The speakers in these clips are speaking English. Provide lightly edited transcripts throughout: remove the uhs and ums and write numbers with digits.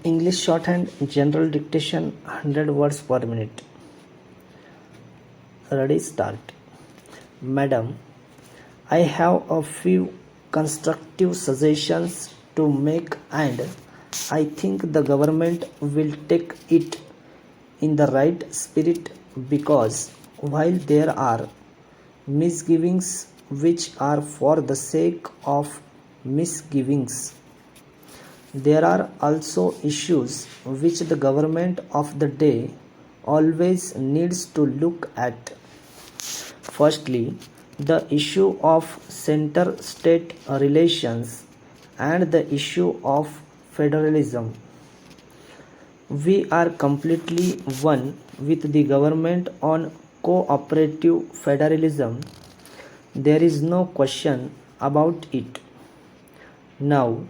English shorthand general dictation 100 words per minute. Ready, start. Madam, I have a few constructive suggestions to make, and I think the government will take it in the right spirit, because while there are misgivings which are for the sake of misgivings, there are also issues which the government of the day always needs to look at. Firstly, the issue of center state relations and the issue of federalism. We are completely one with the government on cooperative federalism. There is no question about it. Now,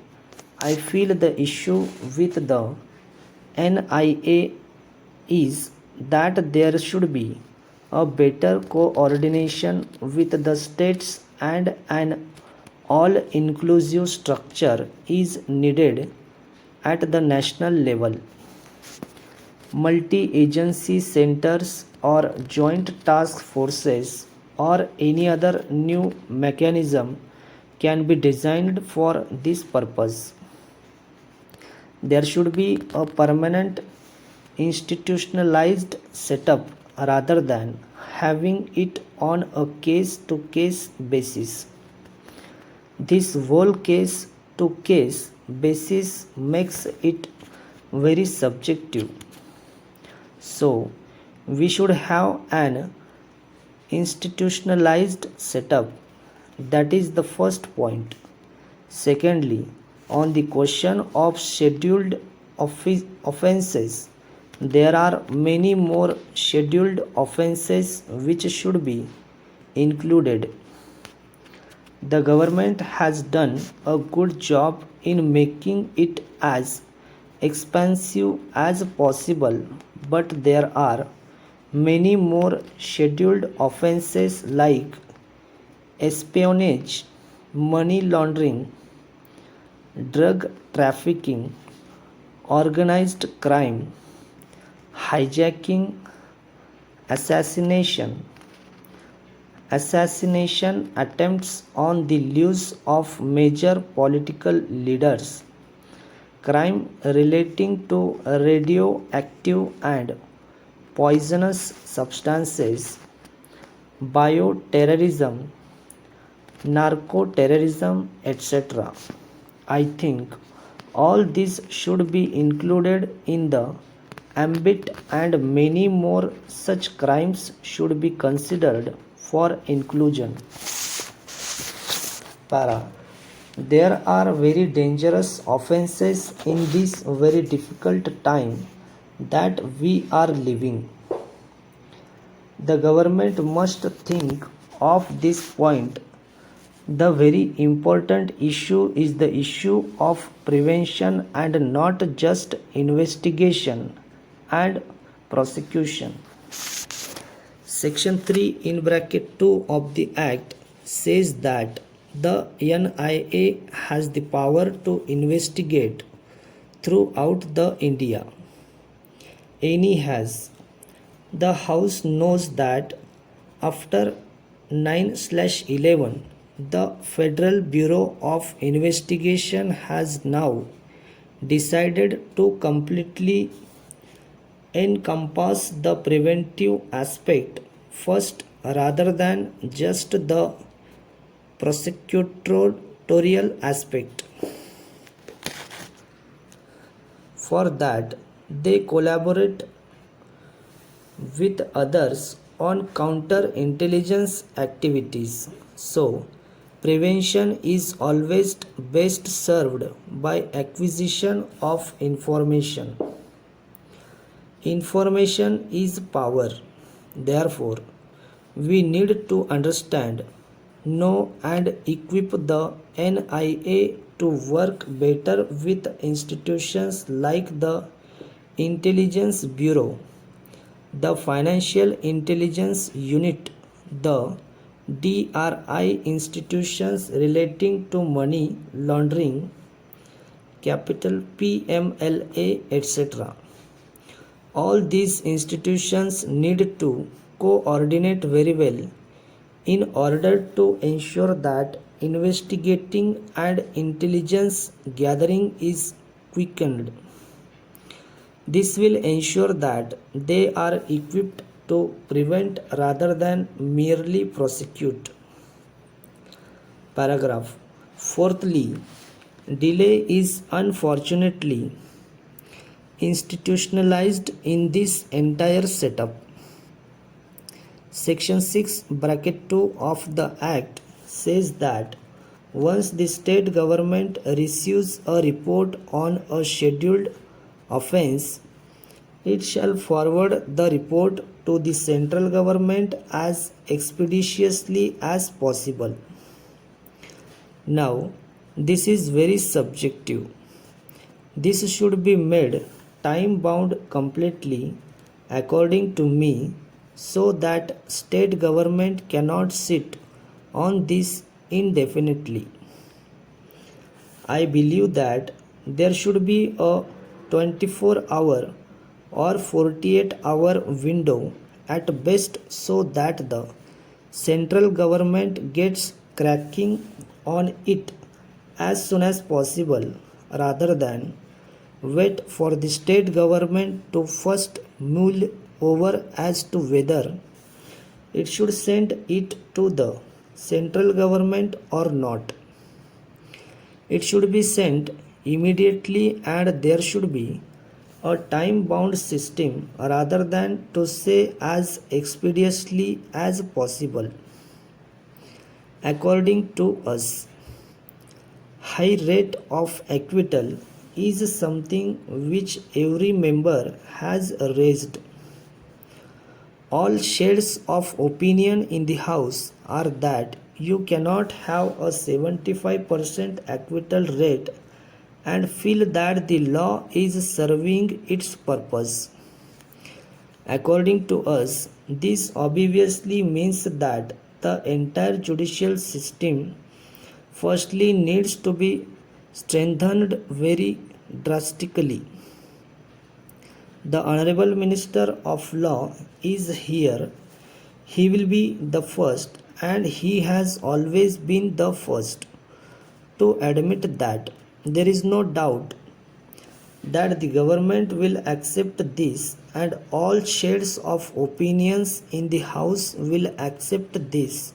I feel the issue with the NIA is that there should be a better coordination with the states, and an all inclusive structure is needed at the national level. Multi-agency centers or joint task forces or any other new mechanism can be designed for this purpose. There should be a permanent institutionalized setup rather than having it on a case-to-case basis. This whole case-to-case basis makes it very subjective. So, we should have an institutionalized setup. That is the first point. Secondly, on the question of scheduled offenses, there are many more scheduled offenses which should be included. The government has done a good job in making it as expansive as possible, but there are many more scheduled offenses like espionage, money laundering, drug trafficking, organized crime, hijacking, assassination attempts on the lives of major political leaders, crime relating to radioactive and poisonous substances, bioterrorism, narco-terrorism, etc. I think all these should be included in the ambit, and many more such crimes should be considered for inclusion. Para. There are very dangerous offenses in this very difficult time that we are living. The government must think of this point. The very important issue is the issue of prevention and not just investigation and prosecution. Section 3 in bracket 2 of the Act says that the NIA has the power to investigate throughout the India. Any has. The House knows that after 9/11, the Federal Bureau of Investigation has now decided to completely encompass the preventive aspect first rather than just the prosecutorial aspect. For that, they collaborate with others on counterintelligence activities. So, prevention is always best served by acquisition of information. Information is power. Therefore, we need to understand, know, and equip the NIA to work better with institutions like the Intelligence Bureau, the Financial Intelligence Unit, the DRI institutions relating to money laundering, capital PMLA, etc. All these institutions need to coordinate very well in order to ensure that investigating and intelligence gathering is quickened. This will ensure that they are equipped to prevent rather than merely prosecute. Paragraph. Fourthly, delay is unfortunately institutionalized in this entire setup. Section 6 bracket 2 of the Act says that once the state government receives a report on a scheduled offence, it shall forward the report to the central government as expeditiously as possible. Now, this is very subjective. This should be made time bound completely, according to me, so that state government cannot sit on this indefinitely. I believe that there should be a 24-hour or 48-hour window at best so that the central government gets cracking on it as soon as possible rather than wait for the state government to first mull over as to whether it should send it to the central government or not. It should be sent immediately and there should be a time bound system rather than to say as expeditiously as possible. According to us, high rate of acquittal is something which every member has raised. All shades of opinion in the House are that you cannot have a 75% acquittal rate and feel that the law is serving its purpose. According to us, this obviously means that the entire judicial system firstly needs to be strengthened very drastically. The Honorable Minister of Law is here. He will be the first, and he has always been the first, to admit that there is no doubt that the government will accept this, and all shades of opinions in the House will accept this,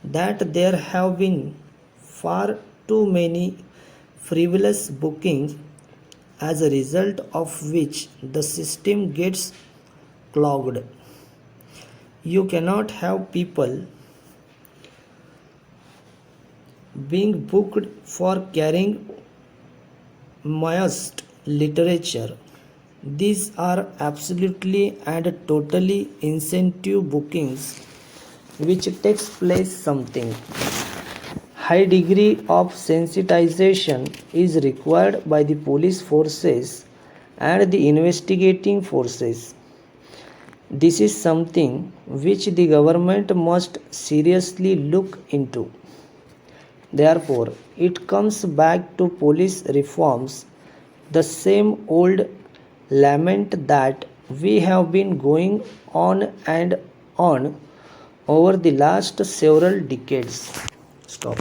that there have been far too many frivolous bookings, as a result of which the system gets clogged. You cannot have people being booked for carrying moist literature. These are absolutely and totally incentive bookings which takes place something. High degree of sensitization is required by the police forces and the investigating forces. This is something which the government must seriously look into. Therefore, it comes back to police reforms, the same old lament that we have been going on and on over the last several decades. Stop.